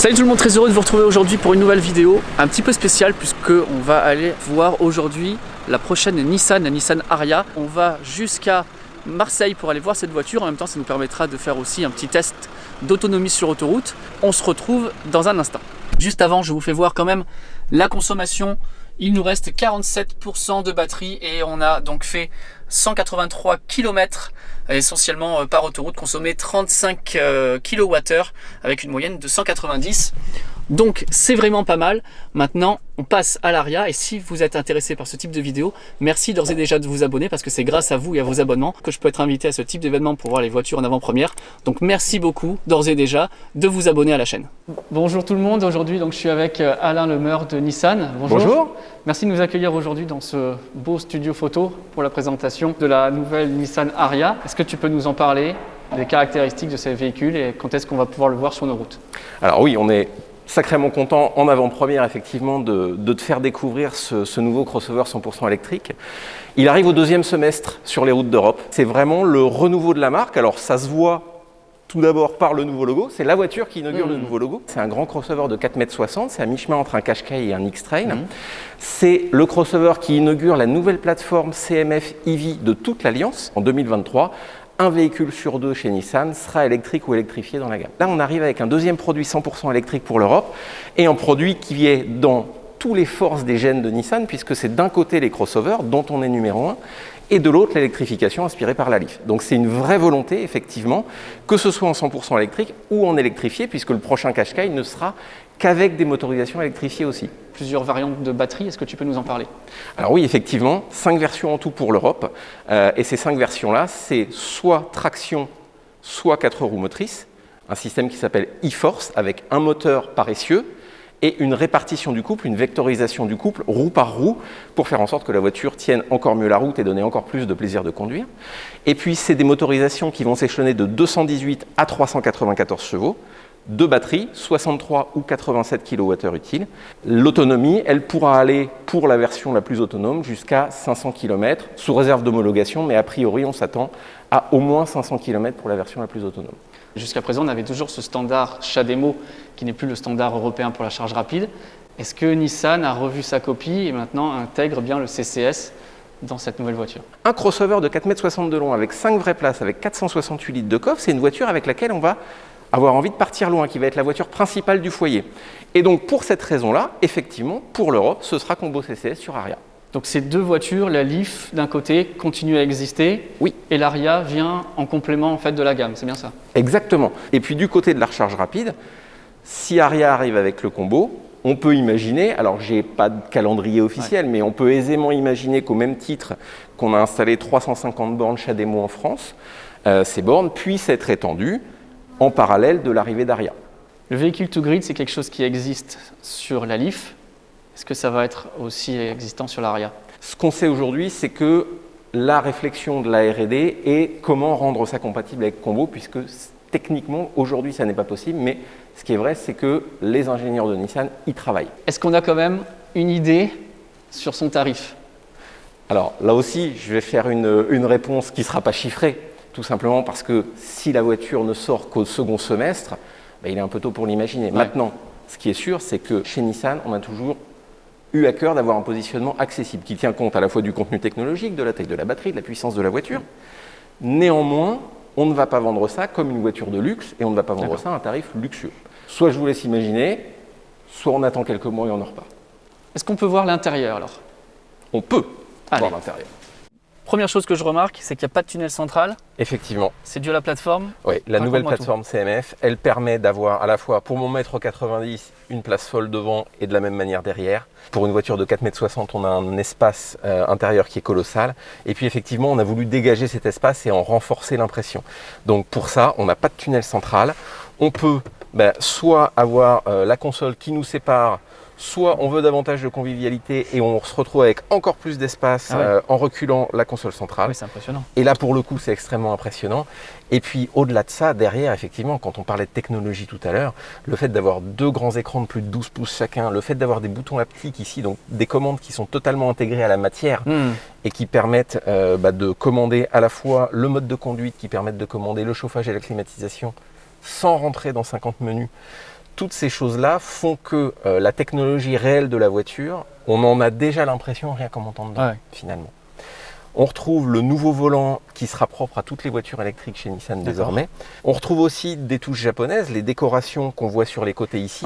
Salut tout le monde, très heureux de vous retrouver aujourd'hui pour une nouvelle vidéo un petit peu spéciale puisqu'on va aller voir aujourd'hui la prochaine Nissan, la Nissan Ariya. On va jusqu'à Marseille pour aller voir cette voiture. En même temps, ça nous permettra de faire aussi un petit test d'autonomie sur autoroute. On se retrouve dans un instant. Juste avant, je vous fais voir quand même la consommation. Il nous reste 47% de batterie et on a donc fait 183 km essentiellement par autoroute, consommé 35 kWh avec une moyenne de 190. Donc c'est vraiment pas mal. Maintenant on passe à l'Ariya et si vous êtes intéressé par ce type de vidéo, merci d'ores et déjà de vous abonner parce que c'est grâce à vous et à vos abonnements que je peux être invité à ce type d'événement pour voir les voitures en avant-première. Donc merci beaucoup d'ores et déjà de vous abonner à la chaîne. Bonjour tout le monde, aujourd'hui donc je suis avec Alain Lemeur de Nissan. Bonjour. Bonjour. Merci de nous accueillir aujourd'hui dans ce beau studio photo pour la présentation de la nouvelle Nissan Ariya. Est-ce que tu peux nous en parler, des caractéristiques de ces véhicules et quand est-ce qu'on va pouvoir le voir sur nos routes? Alors oui, on est sacrément content en avant-première effectivement de te faire découvrir ce nouveau crossover 100% électrique. Il arrive au deuxième semestre sur les routes d'Europe. C'est vraiment le renouveau de la marque. Alors ça se voit tout d'abord par le nouveau logo. C'est la voiture qui inaugure le nouveau logo. C'est un grand crossover de 4,60 m. C'est à mi-chemin entre un Qashqai et un X-Trail. C'est le crossover qui inaugure la nouvelle plateforme CMF EV de toute l'Alliance en 2023. Un véhicule sur deux chez Nissan sera électrique ou électrifié dans la gamme. Là, on arrive avec un deuxième produit 100% électrique pour l'Europe et un produit qui est dans tous les forces des gènes de Nissan puisque c'est d'un côté les crossovers dont on est numéro 1 et de l'autre l'électrification inspirée par la Leaf. Donc c'est une vraie volonté effectivement que ce soit en 100% électrique ou en électrifié puisque le prochain Qashqai ne sera qu'avec des motorisations électrifiées aussi. Plusieurs variantes de batterie, est-ce que tu peux nous en parler? Alors oui, effectivement, 5 versions en tout pour l'Europe. Et ces 5 versions-là, c'est soit traction, soit 4 roues motrices. Un système qui s'appelle e-Force avec un moteur par essieu et une répartition du couple, une vectorisation du couple, roue par roue, pour faire en sorte que la voiture tienne encore mieux la route et donner encore plus de plaisir de conduire. Et puis, c'est des motorisations qui vont s'échelonner de 218 à 394 chevaux. Deux batteries, 63 ou 87 kWh utiles. L'autonomie, elle pourra aller, pour la version la plus autonome, jusqu'à 500 km, sous réserve d'homologation, mais a priori, on s'attend à au moins 500 km pour la version la plus autonome. Jusqu'à présent, on avait toujours ce standard CHAdeMO, qui n'est plus le standard européen pour la charge rapide. Est-ce que Nissan a revu sa copie et maintenant intègre bien le CCS dans cette nouvelle voiture? Un crossover de 4,60 m de long, avec 5 vraies places, avec 468 litres de coffre, c'est une voiture avec laquelle on va avoir envie de partir loin, qui va être la voiture principale du foyer. Et donc pour cette raison-là, effectivement, pour l'Europe, ce sera combo CCS sur Ariya. Donc ces deux voitures, la Leaf d'un côté continue à exister, oui, et l'Ariya vient en complément en fait de la gamme, c'est bien ça? Exactement. Et puis du côté de la recharge rapide, si Ariya arrive avec le combo, on peut imaginer, alors j'ai pas de calendrier officiel, mais on peut aisément imaginer qu'au même titre qu'on a installé 350 bornes CHAdeMO en France, ces bornes puissent être étendues en parallèle de l'arrivée d'Ariya. Le véhicule to grid, c'est quelque chose qui existe sur la Leaf. Est-ce que ça va être aussi existant sur l'Ariya? Ce qu'on sait aujourd'hui, c'est que la réflexion de la R&D est comment rendre ça compatible avec Combo, puisque techniquement, aujourd'hui, ça n'est pas possible, mais ce qui est vrai, c'est que les ingénieurs de Nissan y travaillent. Est-ce qu'on a quand même une idée sur son tarif? Alors là aussi, je vais faire une réponse qui ne sera pas chiffrée. Tout simplement parce que si la voiture ne sort qu'au second semestre, il est un peu tôt pour l'imaginer. Maintenant, ce qui est sûr, c'est que chez Nissan, on a toujours eu à cœur d'avoir un positionnement accessible, qui tient compte à la fois du contenu technologique, de la taille de la batterie, de la puissance de la voiture. Néanmoins, on ne va pas vendre ça comme une voiture de luxe et on ne va pas vendre ça à un tarif luxueux. Soit je vous laisse imaginer, soit on attend quelques mois et on en repart. Est-ce qu'on peut voir l'intérieur alors? On peut voir l'intérieur. Première chose que je remarque, c'est qu'il n'y a pas de tunnel central. Effectivement. C'est dû à la plateforme. Oui, la nouvelle plateforme CMF, elle permet d'avoir à la fois pour mon mètre 90 une place folle devant et de la même manière derrière. Pour une voiture de 4,60 m, on a un espace intérieur qui est colossal. Et puis effectivement, on a voulu dégager cet espace et en renforcer l'impression. Donc pour ça, on n'a pas de tunnel central. On peut soit avoir la console qui nous sépare, soit on veut davantage de convivialité et on se retrouve avec encore plus d'espace en reculant la console centrale. Oui, c'est impressionnant. Et là, pour le coup, c'est extrêmement impressionnant. Et puis, au-delà de ça, derrière, effectivement, quand on parlait de technologie tout à l'heure, le fait d'avoir deux grands écrans de plus de 12 pouces chacun, le fait d'avoir des boutons haptiques ici, donc des commandes qui sont totalement intégrées à la matière et qui permettent de commander à la fois le mode de conduite, qui permettent de commander le chauffage et la climatisation sans rentrer dans 50 menus, toutes ces choses-là font que la technologie réelle de la voiture, on en a déjà l'impression rien qu'en montant dedans, finalement. On retrouve le nouveau volant qui sera propre à toutes les voitures électriques chez Nissan désormais. On retrouve aussi des touches japonaises, les décorations qu'on voit sur les côtés ici.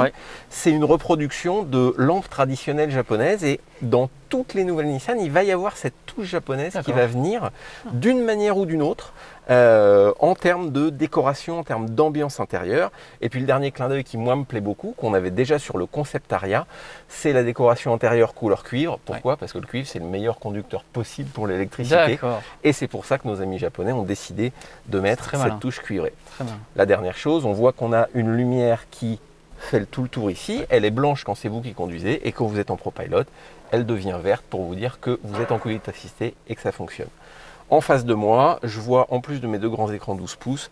C'est une reproduction de lampes traditionnelles japonaises et dans toutes les nouvelles Nissan, il va y avoir cette touche japonaise qui va venir d'une manière ou d'une autre en termes de décoration, en termes d'ambiance intérieure. Et puis le dernier clin d'œil qui moi me plaît beaucoup, qu'on avait déjà sur le concept Aria, c'est la décoration intérieure couleur cuivre. Pourquoi ? Parce que le cuivre c'est le meilleur conducteur possible pour l'électricité. Et c'est pour ça que nos amis japonais ont décidé de mettre cette touche cuivrée. La dernière chose, on voit qu'on a une lumière qui fait tout le tour ici. Elle est blanche quand c'est vous qui conduisez et quand vous êtes en ProPilot, elle devient verte pour vous dire que vous êtes en conduite assistée et que ça fonctionne. En face de moi, je vois en plus de mes deux grands écrans 12 pouces,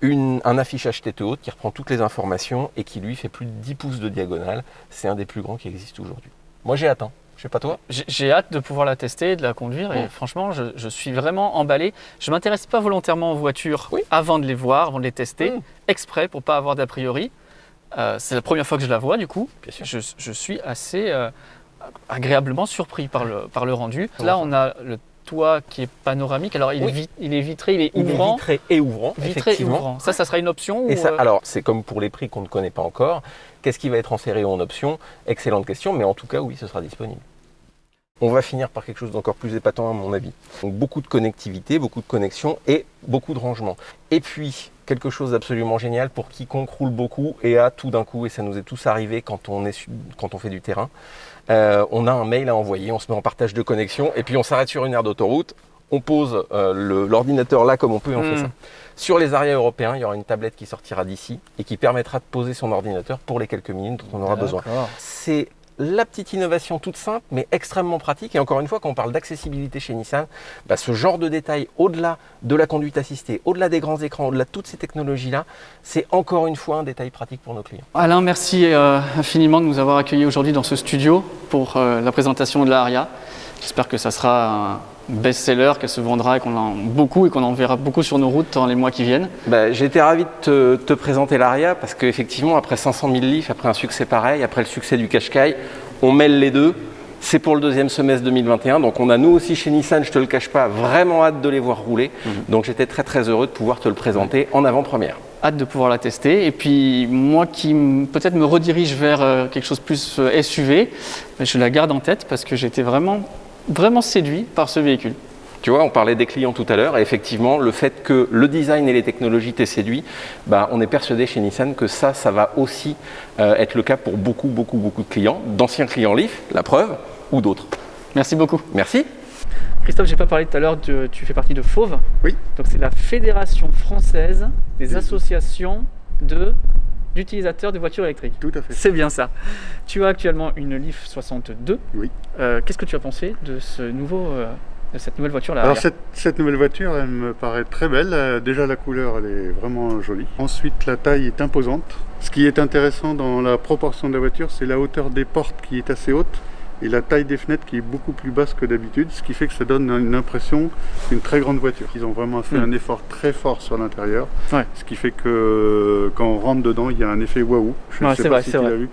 un affichage tête haute qui reprend toutes les informations et qui lui fait plus de 10 pouces de diagonale. C'est un des plus grands qui existe aujourd'hui. Moi j'ai hâte, je sais pas toi. J'ai hâte de pouvoir la tester, de la conduire et franchement je suis vraiment emballé. Je ne m'intéresse pas volontairement aux voitures avant de les voir, avant de les tester, exprès pour ne pas avoir d'a priori. C'est la première fois que je la vois du coup. Je suis assez agréablement surpris par le rendu. Là on a le toit qui est panoramique. Alors il est vitré, il est ouvrant. Vitré et ouvrant. Vitré et ouvrant. Ça sera une option et ça, alors c'est comme pour les prix qu'on ne connaît pas encore. Qu'est-ce qui va être en série ou en option? Excellente question, mais en tout cas oui, ce sera disponible. On va finir par quelque chose d'encore plus épatant à mon avis. Donc beaucoup de connectivité, beaucoup de connexions et beaucoup de rangement. Et puis quelque chose d'absolument génial pour quiconque roule beaucoup et a tout d'un coup, et ça nous est tous arrivé quand on fait du terrain, on a un mail à envoyer, on se met en partage de connexion et puis on s'arrête sur une aire d'autoroute, on pose l'ordinateur là comme on peut et on fait ça. Sur les Aria européens, il y aura une tablette qui sortira d'ici et qui permettra de poser son ordinateur pour les quelques minutes dont on aura besoin. C'est la petite innovation toute simple mais extrêmement pratique et encore une fois quand on parle d'accessibilité chez Nissan, ce genre de détails au-delà de la conduite assistée, au-delà des grands écrans, au-delà de toutes ces technologies-là, c'est encore une fois un détail pratique pour nos clients. Alain, merci infiniment de nous avoir accueillis aujourd'hui dans ce studio pour la présentation de la Aria. J'espère que ça sera un best-seller, qu'elle se vendra et qu'on en beaucoup et qu'on en verra beaucoup sur nos routes dans les mois qui viennent. J'ai été ravi de te présenter l'Aria parce qu'effectivement, après 500 000 livres, après un succès pareil, après le succès du Qashqai, on mêle les deux. C'est pour le deuxième semestre 2021. Donc on a nous aussi chez Nissan, je ne te le cache pas, vraiment hâte de les voir rouler. Donc j'étais très très heureux de pouvoir te le présenter en avant-première. Hâte de pouvoir la tester. Et puis moi qui peut-être me redirige vers quelque chose de plus SUV, je la garde en tête parce que j'étais vraiment séduit par ce véhicule. Tu vois, on parlait des clients tout à l'heure et effectivement, le fait que le design et les technologies t'aient séduit, on est persuadé chez Nissan que ça va aussi être le cas pour beaucoup de clients, d'anciens clients Leaf, la preuve, ou d'autres. Merci beaucoup. Merci. Christophe, j'ai pas parlé tout à l'heure, tu fais partie de FAUV. Oui. Donc c'est la Fédération française des associations d'utilisateurs de voitures électriques. Tout à fait. C'est bien ça. Tu as actuellement une Leaf 62. Oui. Qu'est-ce que tu as pensé de cette nouvelle voiture là? Alors cette nouvelle voiture, elle me paraît très belle. Déjà la couleur, elle est vraiment jolie. Ensuite, la taille est imposante. Ce qui est intéressant dans la proportion de la voiture, c'est la hauteur des portes qui est assez haute et la taille des fenêtres qui est beaucoup plus basse que d'habitude, ce qui fait que ça donne une impression d'une très grande voiture. Ils ont vraiment fait un effort très fort sur l'intérieur, ce qui fait que quand on rentre dedans, il y a un effet waouh. Je ne sais pas si tu l'as vu.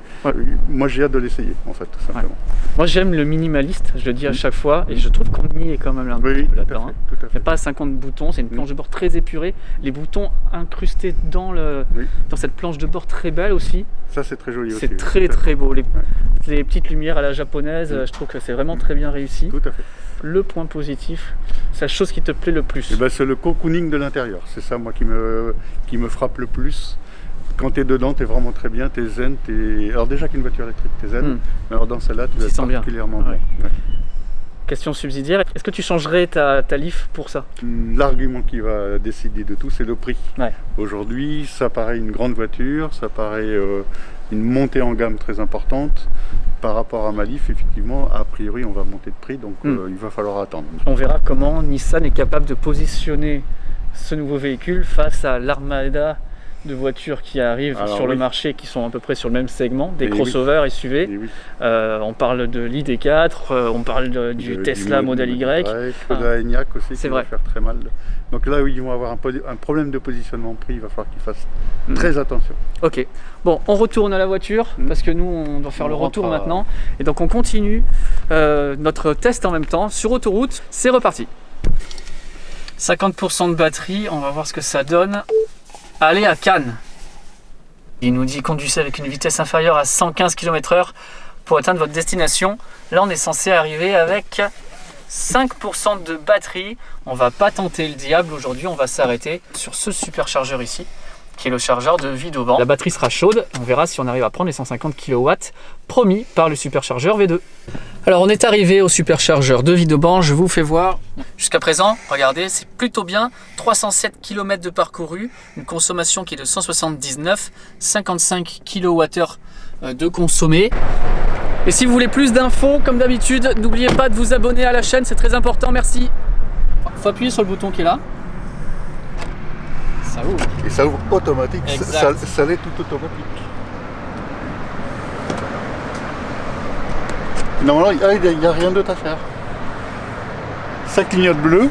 Moi, j'ai hâte de l'essayer, en fait, tout simplement. Moi, j'aime le minimaliste, je le dis à chaque fois, et je trouve qu'on y est quand même un petit peu là-dedans. Il n'y a pas 50 boutons, c'est une planche de bord très épurée. Les boutons incrustés dans cette planche de bord très belle aussi. Ça, c'est très joli aussi. C'est très beau. Les petites lumières à la japonaise, je trouve que c'est vraiment très bien réussi. Tout à fait. Le point positif, c'est la chose qui te plaît le plus. C'est le cocooning de l'intérieur. C'est ça, moi, qui me frappe le plus. Quand tu es dedans, tu es vraiment très bien, tu es zen. Alors déjà qu'une voiture électrique, tu es zen. Mais alors dans celle-là, tu es particulièrement bien. Question subsidiaire, est-ce que tu changerais ta Leaf pour ça? L'argument qui va décider de tout, c'est le prix. Aujourd'hui, ça paraît une grande voiture, ça paraît une montée en gamme très importante. Par rapport à ma Leaf, effectivement, a priori, on va monter de prix, donc il va falloir attendre. On verra comment Nissan est capable de positionner ce nouveau véhicule face à l'Armada de voitures qui arrivent sur le marché qui sont à peu près sur le même segment, des crossovers SUV. On parle de l'ID4, on parle du Tesla Model Y. De la Enyaq aussi qui va faire très mal. Donc là où ils vont avoir un problème de positionnement prix, il va falloir qu'ils fassent très attention. Ok, bon, on retourne à la voiture parce que nous on doit faire le retour maintenant. Et donc on continue notre test en même temps sur autoroute. C'est reparti. 50% de batterie, on va voir ce que ça donne. Allez à Cannes. Il nous dit conduisez avec une vitesse inférieure à 115 km/h pour atteindre votre destination. Là on est censé arriver avec 5% de batterie. On va pas tenter le diable aujourd'hui, on va s'arrêter sur ce superchargeur ici, qui est le chargeur de Vauban. La batterie sera chaude, on verra si on arrive à prendre les 150 kW promis par le superchargeur V2. Alors on est arrivé au superchargeur de Vauban, je vous fais voir. Jusqu'à présent, regardez, c'est plutôt bien. 307 km de parcouru, une consommation qui est de 179, 55 kWh de consommé. Et si vous voulez plus d'infos, comme d'habitude, n'oubliez pas de vous abonner à la chaîne, c'est très important, merci. Il faut appuyer sur le bouton qui est là. Ça ouvre. Et ça ouvre automatique, ça l'est tout automatique. Normalement, il n'y a rien d'autre à faire. Ça clignote bleu.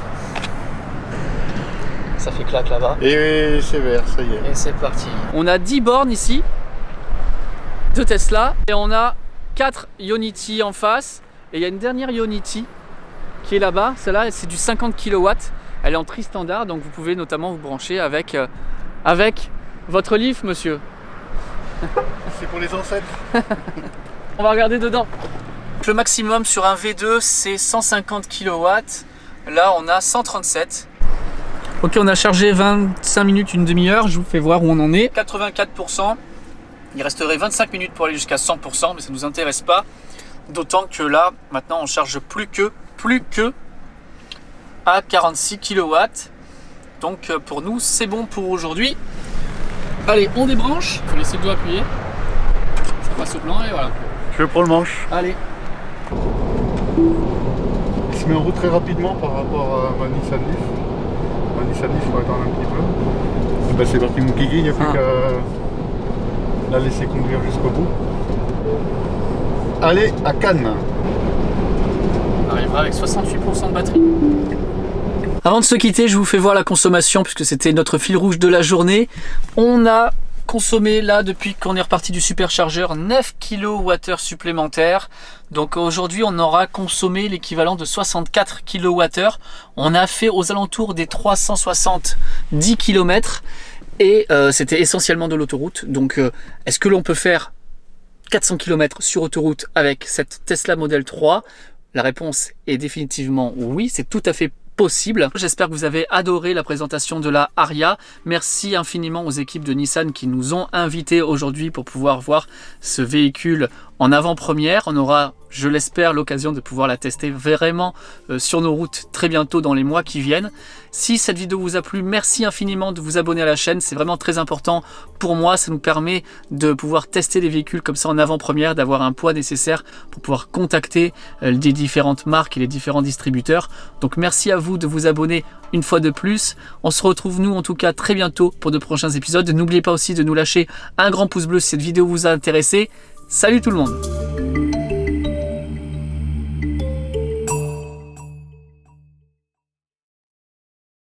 Ça fait claque là-bas. Et c'est vert, ça y est. Et c'est parti. On a 10 bornes ici de Tesla et on a 4 Ionity en face. Et il y a une dernière Ionity qui est là-bas. Celle-là, c'est du 50 kW. Elle est en tri standard, donc vous pouvez notamment vous brancher avec votre Leaf, monsieur. C'est pour les ancêtres. On va regarder dedans. Le maximum sur un V2, c'est 150 kW. Là, on a 137. Ok, on a chargé 25 minutes, une demi-heure. Je vous fais voir où on en est. 84%. Il resterait 25 minutes pour aller jusqu'à 100%, mais ça ne nous intéresse pas. D'autant que là, maintenant, on charge plus que à 46 kW. Donc pour nous, c'est bon pour aujourd'hui. Allez, on débranche. Il faut laisser le doigt appuyé. Ça passe au blanc et voilà. Je prends le manche. Allez. Il se met en route très rapidement par rapport à ma Nissan Leaf. Ma Nissan Leaf, il faut attendre un petit peu. Ben, c'est parti mon kiki, il n'y a plus qu'à la laisser conduire jusqu'au bout. Allez à Cannes. On arrivera avec 68% de batterie. Avant de se quitter, je vous fais voir la consommation puisque c'était notre fil rouge de la journée. On a consommé là depuis qu'on est reparti du superchargeur 9 kWh supplémentaires. Donc aujourd'hui on aura consommé l'équivalent de 64 kWh. On a fait aux alentours des 370 km et c'était essentiellement de l'autoroute. Donc est-ce que l'on peut faire 400 km sur autoroute avec cette Tesla Model 3? La réponse est définitivement oui, c'est tout à fait possible. J'espère que vous avez adoré la présentation de la Ariya. Merci infiniment aux équipes de Nissan qui nous ont invités aujourd'hui pour pouvoir voir ce véhicule en avant-première. On aura, je l'espère, l'occasion de pouvoir la tester vraiment sur nos routes très bientôt dans les mois qui viennent. Si cette vidéo vous a plu, merci infiniment de vous abonner à la chaîne. C'est vraiment très important pour moi. Ça nous permet de pouvoir tester des véhicules comme ça en avant-première, d'avoir un poids nécessaire pour pouvoir contacter les différentes marques et les différents distributeurs. Donc merci à vous de vous abonner une fois de plus. On se retrouve nous en tout cas très bientôt pour de prochains épisodes. N'oubliez pas aussi de nous lâcher un grand pouce bleu si cette vidéo vous a intéressé. Salut tout le monde!